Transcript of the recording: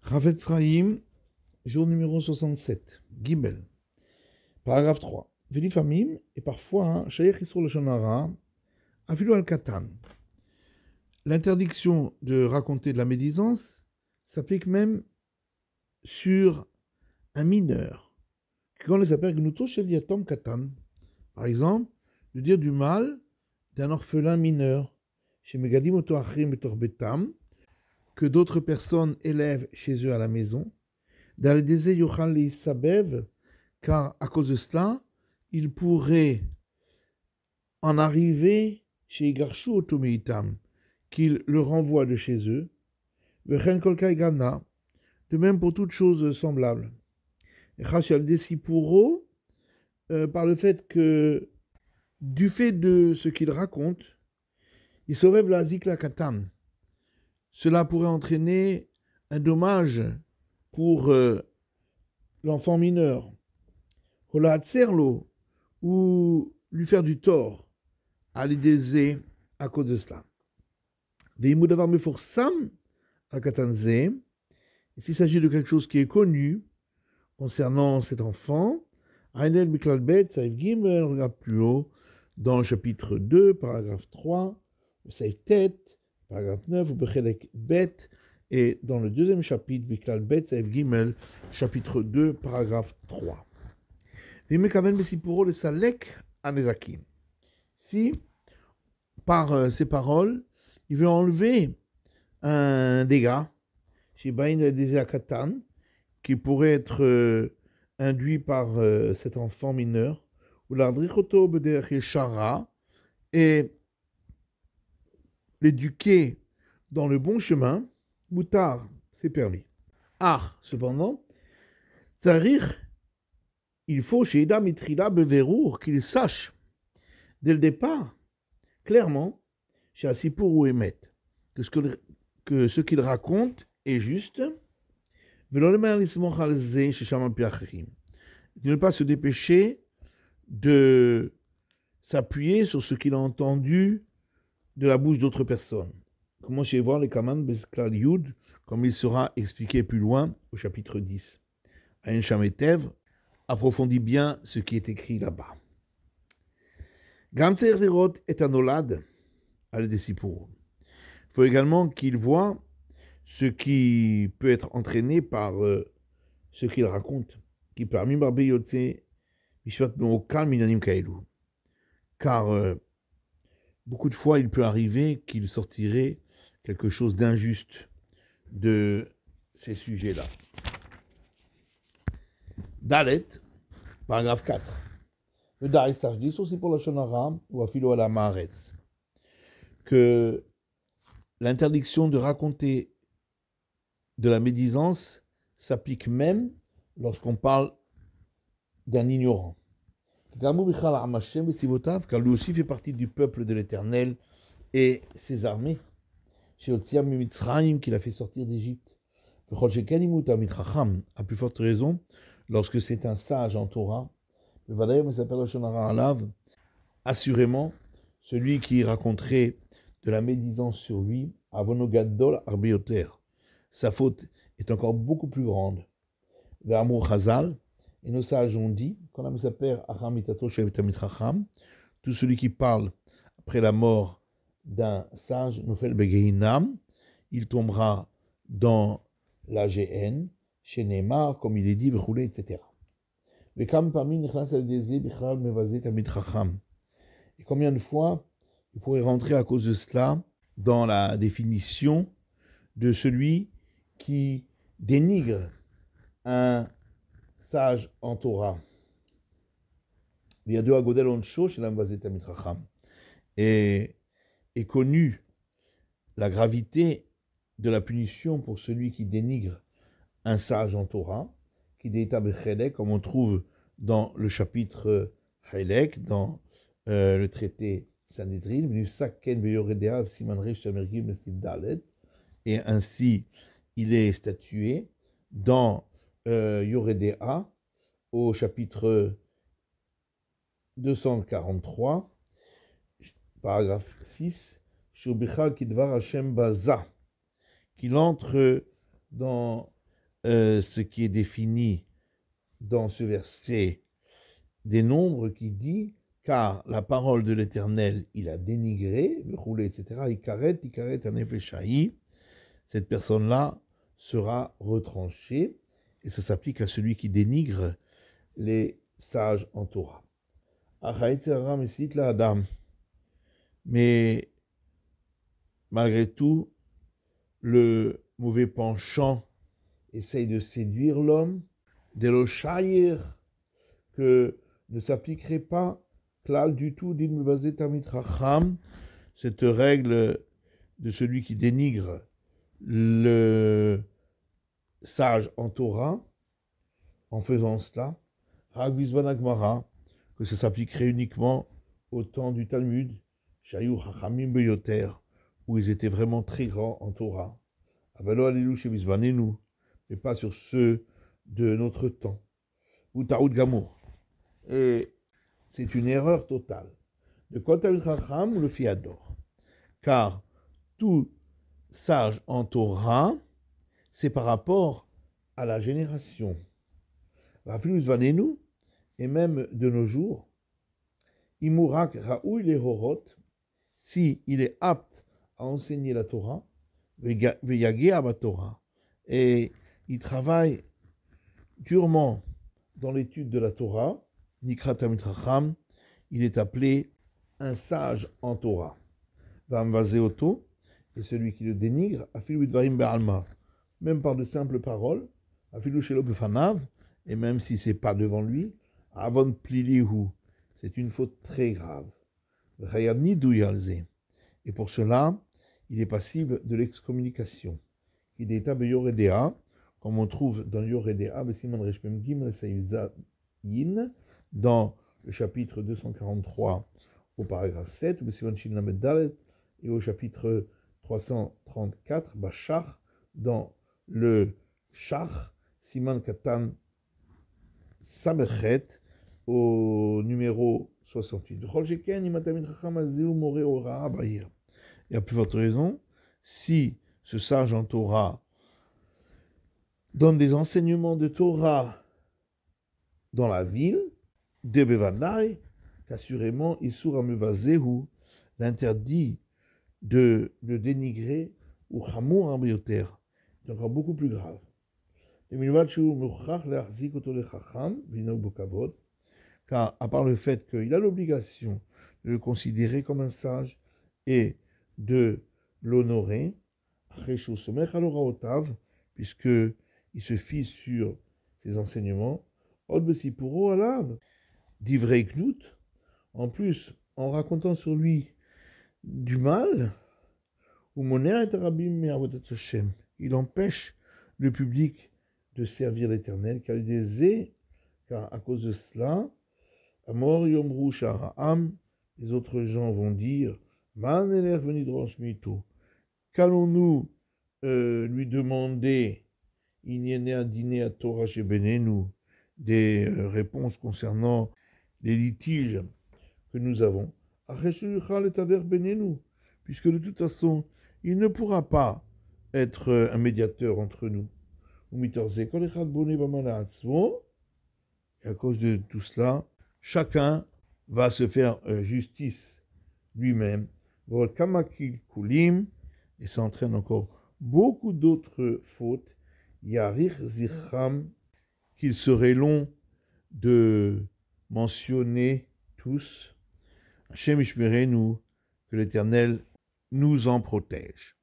Chavetz Chaim, jour numéro 67, Gimel, paragraphe 3. Velifamim, et parfois, Shaykh Isro Lashon Hara, Afilu al-Katan. L'interdiction de raconter de la médisance s'applique même sur un mineur, qu'on les appelle Gnuto Shel Yatom Katan. Par exemple, de dire du mal d'un orphelin mineur, chez Megadim Oto Achrim Betor Betam, que d'autres personnes élèvent chez eux à la maison, d'Al-Deze Yochal Sabev, car à cause de cela, il pourrait en arriver chez Igarshu Otomeitam, qu'il le renvoie de chez eux, Vechen Kolkai Gana, de même pour toutes choses semblables. Et Chachal Desipuro, par le fait que, du fait de ce qu'il raconte, il sauve la Zikla Katan. Cela pourrait entraîner un dommage pour l'enfant mineur, Hola Tserlo, ou lui faire du tort, à l'idée à cause de cela. Veimoudavar Meforsam, al Katanze, s'il s'agit de quelque chose qui est connu concernant cet enfant, Ainel Miklalbet, Saïf Gimel, regarde plus haut, dans le chapitre 2, paragraphe 3, Saïf Tet, paragraphe 9, ou Bechelek Bet, et dans le deuxième chapitre, Miklalbet, Saïf Gimel, chapitre 2, paragraphe 3. Vimekaven Besipuro, le Salek Anezakim. Si, par ces paroles, il veut enlever un dégât, chez Bain des Katan, qui pourrait être induit par cet enfant mineur, ou l'ardrichoto b'derech shara, et l'éduquer dans le bon chemin, moutar, c'est permis. Cependant, tzarir, il faut chez Ida Mitrila Beverour qu'il sache dès le départ, clairement, chez Asipur ou Emet, que ce qu'il raconte est juste, de ne pas se dépêcher de s'appuyer sur ce qu'il a entendu de la bouche d'autres personnes. Comment chez voir les Kaman Besklal Yud, comme il sera expliqué plus loin au chapitre 10. Aïn Shametev approfondit bien ce qui est écrit là-bas. Gamter Lirot est un olad à l'Edesipour. Il faut également qu'il voit ce qui peut être entraîné par ce qu'il raconte, qui parmi Barbe Yotse, car beaucoup de fois il peut arriver qu'il sortirait quelque chose d'injuste de ces sujets-là. Dalet, paragraphe 4. Le Dalet dit aussi pour la Shonara ou Afilo à la Maaretz, que l'interdiction de raconter de la médisance s'applique même lorsqu'on parle d'un ignorant. Car lui aussi fait partie du peuple de l'Éternel et ses armées. Chez Otziam Mitzrayim, qu'il a fait sortir d'Égypte. À plus forte raison, lorsque c'est un sage en Torah, assurément, celui qui raconterait de la médisance sur lui, Avonogadol Arbeoter, sa faute est encore beaucoup plus grande. Ve'amur Chazal, et nos sages ont dit, quand on s'appelle Achamitato Shevitamit Chacham, tout celui qui parle après la mort d'un sage, Nofel Begeinam, il tombera dans la GN, chez Neymar, comme il est dit, Vechoulé, etc. Et combien de fois il pourrait rentrer à cause de cela dans la définition de celui qui dénigre un sage en Torah. Et est connu la gravité de la punition pour celui qui dénigre un sage en Torah, qui détabel comme on trouve dans le chapitre Chelek, dans le traité Sanhedrin, et ainsi il est statué dans Yoredea au chapitre 243, paragraphe 6, qu'il entre dans ce qui est défini dans ce verset des nombres qui dit car la parole de l'Éternel il a dénigré, roulé, etc. Ikaret, anefeshaï. Cette personne-là sera retranchée et ça s'applique à celui qui dénigre les sages en Torah. Mais malgré tout, le mauvais penchant essaye de séduire l'homme, d'Eloshayir, que ne s'appliquerait pas klal du tout d'Ilmubazé Tamit Racham, cette règle de celui qui dénigre le sage en Torah, en faisant cela, Ragvizban Agmara, que ça s'appliquerait uniquement au temps du Talmud, Shayu Chachamim Beyoter, où ils étaient vraiment très grands en Torah. Avalo Alelu Shevizvanenu, mais pas sur ceux de notre temps. Ou Taoud Gamour. Et c'est une erreur totale. De Kotal Chacham ou le Fiador. Car tout sage en Torah, c'est par rapport à la génération. Rafilus Vanenu, et même de nos jours, Imurak Raoui le Horot, si il est apte à enseigner la Torah, Veyagé à Torah, et il travaille durement dans l'étude de la Torah, Nikrat Tamid Chacham, il est appelé un sage en Torah. Vamvazeoto, et celui qui le dénigre, Afilu Dvarim Be'alma, même par de simples paroles, Afilu Shelo Befanav, et même si c'est pas devant lui, Avon Plilihu, c'est une faute très grave. Et pour cela, il est passible de l'excommunication. Il est à Yoredea, comme on trouve dans Yoredea, dans le chapitre 243 au paragraphe 7, et au chapitre 334, Bachar, dans le Char, Siman Katan Samechet, au numéro 68. Et à plus forte raison, si ce sage en Torah donne des enseignements de Torah dans la ville, de Bevadai, qu'assurément, Isur Amevazehu, l'interdit de le dénigrer, ou Hamour Ambrioter, c'est encore beaucoup plus grave. Car à part le fait qu'il a l'obligation de le considérer comme un sage et de l'honorer, puisqu'il se fie sur ses enseignements, d'ivrei Knut, en plus, en racontant sur lui du mal, il empêche le public de servir l'Éternel, car à cause de cela, Amor Yomru Sharaam, les autres gens vont dire, qu'allons-nous lui demander des réponses concernant les litiges que nous avons, puisque de toute façon, il ne pourra pas être un médiateur entre nous. Et à cause de tout cela, chacun va se faire justice lui-même. Et ça entraîne encore beaucoup d'autres fautes. Yarich Zicham, qu'il serait long de mentionner tous. Hashem Ishmerenu, que l'Éternel nous en protège.